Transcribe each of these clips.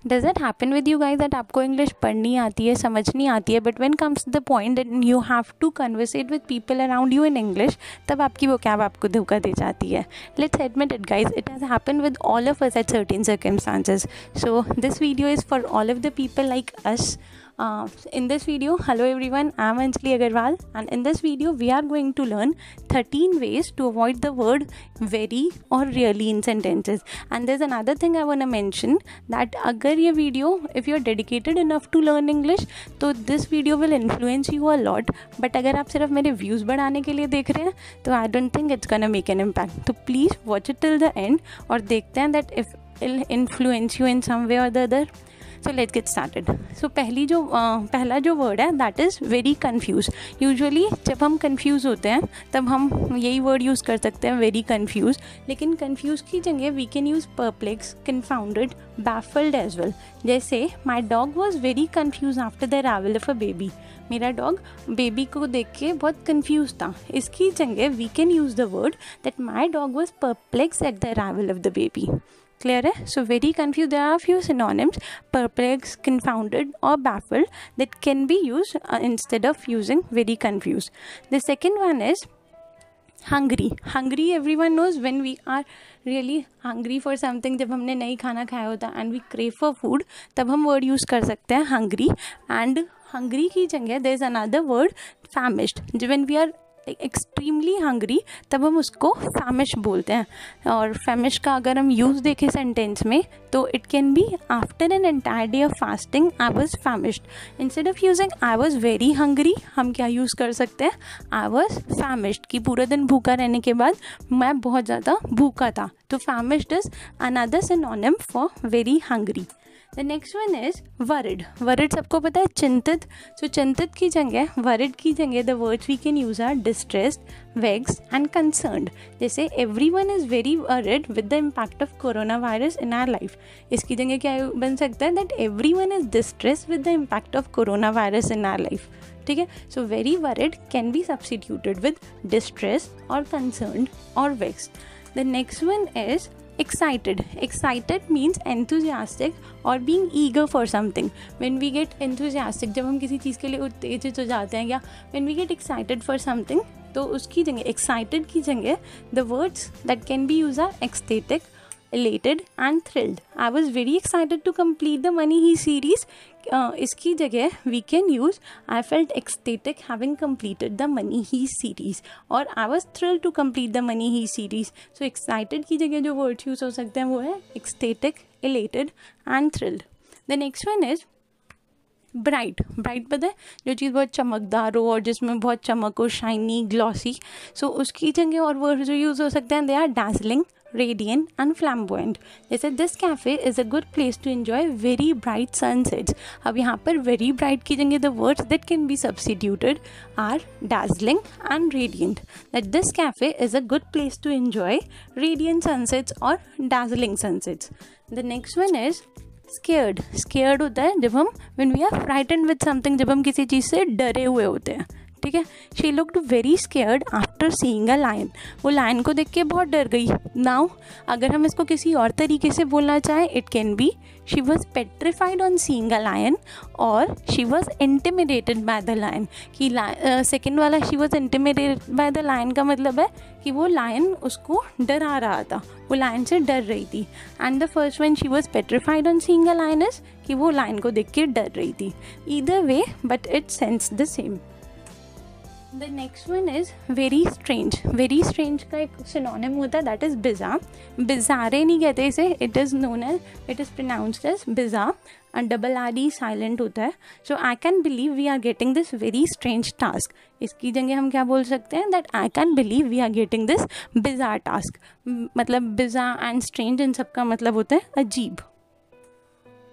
Does it happen with you guys that आपको English पढ़नी आती है, समझनी आती है, but when comes the point that you have to conversate with people around you in English, तब आपकी वो कैब आपको धोखा दे जाती है. Let's admit it guys, it has happen with all of us at certain circumstances. So this video is for all of the people like us. In this video, hello everyone, I am Anjali Agarwal, and in this video we are going to learn 13 ways to avoid the word very or really in sentences. And there's another thing I want to mention, that agar ye video, if you are dedicated enough to learn English, तो this video will influence you a lot. But अगर आप सिर्फ मेरे views बढ़ाने के लिए देख रहे हैं, तो I don't think it's gonna make an impact. तो please watch it till the end और देखते हैं that if it'll influence you in some way or the other. So let's get started. So पहला जो वर्ड है that is very confuse. Usually जब हम confuse होते हैं तब हम यही वर्ड यूज़ कर सकते हैं, वेरी कन्फ्यूज. लेकिन कन्फ्यूज की जगह we can use perplex, confounded, baffled as well. जैसे my dog was very confuse after the arrival of a baby. मेरा डॉग बेबी को देख के बहुत कन्फ्यूज था. इसकी जगह we can use the word that my dog was perplex at the arrival of the baby. Clear है? So very confused, there are few synonyms, perplexed, confounded or baffled, that can be used instead of using very confused. The second one is hungry. Hungry everyone knows, when we are really hungry for something, जब हमने नहीं खाना खाया होता and we crave for food, तब हम word use कर सकते हैं hungry. And hungry की जगह there is another word famished. when we are extremely hungry तब हम उसको फैमिश बोलते हैं. और फैमिश का अगर हम यूज़ देखें सेंटेंस में तो it can be after an entire day of fasting I was famished. Instead of using I was very hungry हम क्या यूज़ कर सकते हैं, आई वॉज फैमिश्ड, कि पूरा दिन भूखा रहने के बाद मैं बहुत ज़्यादा भूखा था. तो famished is another synonym for very hungry. The next one is worried. Worried सबको पता है, चिंतित. सो चिंतित की जगह, वरिड की जगह the words we can use are distressed, vexed and concerned. जैसे every one is very worried with the impact of corona virus in our life. इसकी जगह क्या बन सकता है, that every one is distressed with the impact of corona virus in our life. ठीक है. So very worried can be substituted with distress और concerned और vexed. The next one is excited. Excited means enthusiastic or being eager for something. When we get enthusiastic, जब हम किसी चीज़ के लिए उत्तेजित हो जाते हैं, या when we get excited for something, तो उसकी जगह excited की जगह the words that can be used are ecstatic, elated and thrilled. I was very excited to complete the Money Heist series. इसकी जगह we can use I felt ecstatic having completed the Money Heist series, और I was thrilled to complete the Money Heist series. So excited की जगह जो words use हो सकते हैं वो है ecstatic, elated and thrilled. The next one is bright. Bright पता है, जो चीज़ बहुत चमकदार हो और जिसमें बहुत चमक हो, शाइनी, ग्लॉसी. सो उसकी जगह और वर्ड जो यूज़ हो सकते हैं they are dazzling, radiant and flamboyant. जैसे this cafe is a good place to enjoy very bright sunsets. अब यहाँ पर वेरी ब्राइट की जगह the words that can be substituted are dazzling and radiant. That this cafe is a good place to enjoy radiant sunsets or dazzling sunsets. The next one is scared. Scared होता है जब हम when we are frightened with something, जब हम किसी चीज़ से डरे हुए होते हैं. ठीक है. She looked very scared after seeing a lion. वो लायन को देख के बहुत डर गई. नाउ अगर हम इसको किसी और तरीके से बोलना चाहें, it can be she was petrified on seeing a lion और she was intimidated by the lion. कि सेकेंड वाला she was intimidated by the lion का मतलब है कि वो लायन उसको डरा रहा था, वो लायन से डर रही थी. And the first one she was petrified on seeing a lion is कि वो लायन को देख के डर रही थी. Either way but it sense the same. The next one is very strange. Very strange का एक सिनोनिम होता है दैट इज़ बिज़ार. बिज़ारे नहीं कहते इसे, it is known as, it is pronounced as bizarre. Double R E silent होता है. So I can believe we are getting this very strange task. इसकी जगह हम क्या बोल सकते हैं, that I can believe we are getting this bizarre task. मतलब बिज़ार एंड स्ट्रेंज इन सब का मतलब होता है अजीब.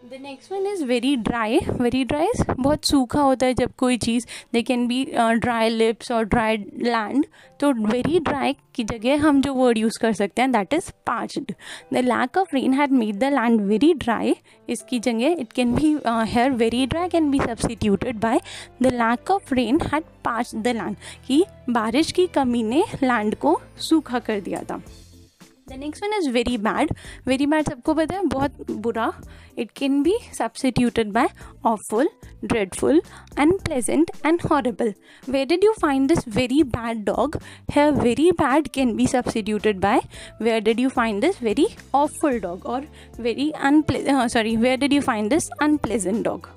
The next one is very dry. Very dry बहुत सूखा होता है जब कोई चीज़, they can be dry lips और ड्राई लैंड. तो वेरी ड्राई की जगह हम जो वर्ड यूज़ कर सकते हैं that is parched. The lack of rain had made the land very dry. इसकी जगह it can be here very dry can be substituted by the lack of rain had parched the land, कि बारिश की कमी ने land को सूखा कर दिया था. The next one is very bad. Very bad सबको पता है, बहुत बुरा. It can be substituted by awful, dreadful, unpleasant and horrible. Where did you find this very bad dog? Here very bad can be substituted by where did you find this very awful dog, or very where did you find this unpleasant dog?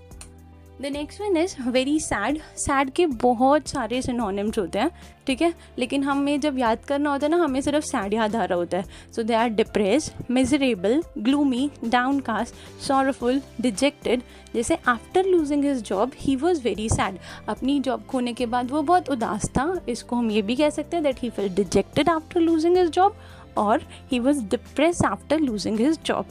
The next one is very sad. Sad के बहुत सारे synonyms होते हैं, ठीक है, लेकिन हमें जब याद करना होता है ना, हमें सिर्फ सैड याद आ रहा होता है. So they are depressed, miserable, gloomy, downcast, sorrowful, dejected. जैसे after losing his job he was very sad. अपनी जॉब खोने के बाद वो बहुत उदास था. इसको हम ये भी कह सकते हैं that he felt dejected after losing his job, और he was depressed after losing his job.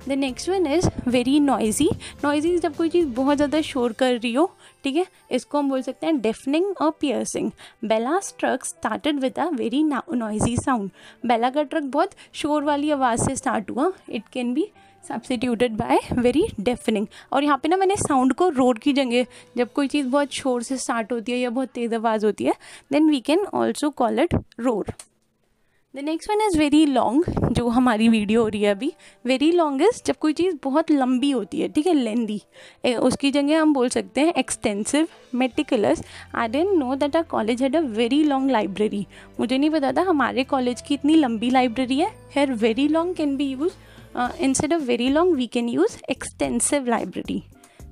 The next one is very noisy. Noisy जब कोई चीज़ बहुत ज़्यादा शोर कर रही हो, ठीक है, इसको हम बोल सकते हैं डेफनिंग और piercing. Bella's truck started with a very noisy sound. Bella का ट्रक बहुत शोर वाली आवाज़ से स्टार्ट हुआ. It can be substituted by very deafening. और यहाँ पे ना मैंने साउंड को रोर की जगह, जब कोई चीज़ बहुत शोर से स्टार्ट होती है या बहुत तेज़ आवाज़ होती है, then we can also call it roar. The next one is very long. जो हमारी वीडियो हो रही है अभी, वेरी लॉन्ग इज़ जब कोई चीज़ बहुत लंबी होती है, ठीक है, लेंदी. उसकी जगह हम बोल सकते हैं extensive, meticulous. I didn't know that our college had a very long library. मुझे नहीं पता था हमारे कॉलेज की इतनी लंबी लाइब्रेरी है. Here very long can be use instead of very long we can use extensive library.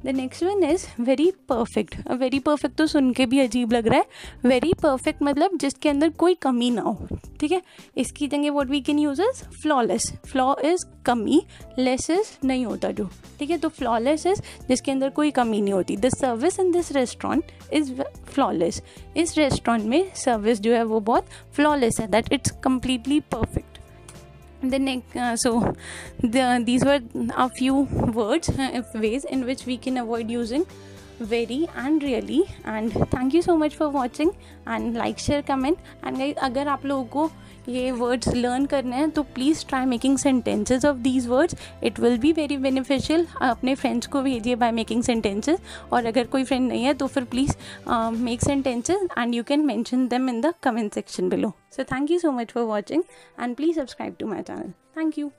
The next one is very perfect. Very perfect तो सुन के भी अजीब लग रहा है. वेरी परफेक्ट मतलब जिसके अंदर कोई कमी ना हो, ठीक है. इसकी जगह what we can use is flawless. Flaw is कमी, लेस इज़ नहीं होता जो, ठीक है. तो फ्लॉलेस इज़ जिसके अंदर कोई कमी नहीं होती. The service in this restaurant is flawless. इस रेस्टोरेंट में सर्विस जो है वो बहुत फ्लॉलेस है, that it's completely perfect. These were a few words, ways in which we can avoid using very and really. And thank you so much for watching, and like, share, comment. And guys, अगर आप लोगों को ये words learn करने हैं तो please try making sentences of these words. It will be very beneficial. अपने friends को भेजिए बाय मेकिंग सेंटेंसेज. और अगर कोई फ्रेंड नहीं है तो फिर please make sentences and you can mention them in the comment section below. So thank you so much for watching, and please subscribe to my channel. Thank you.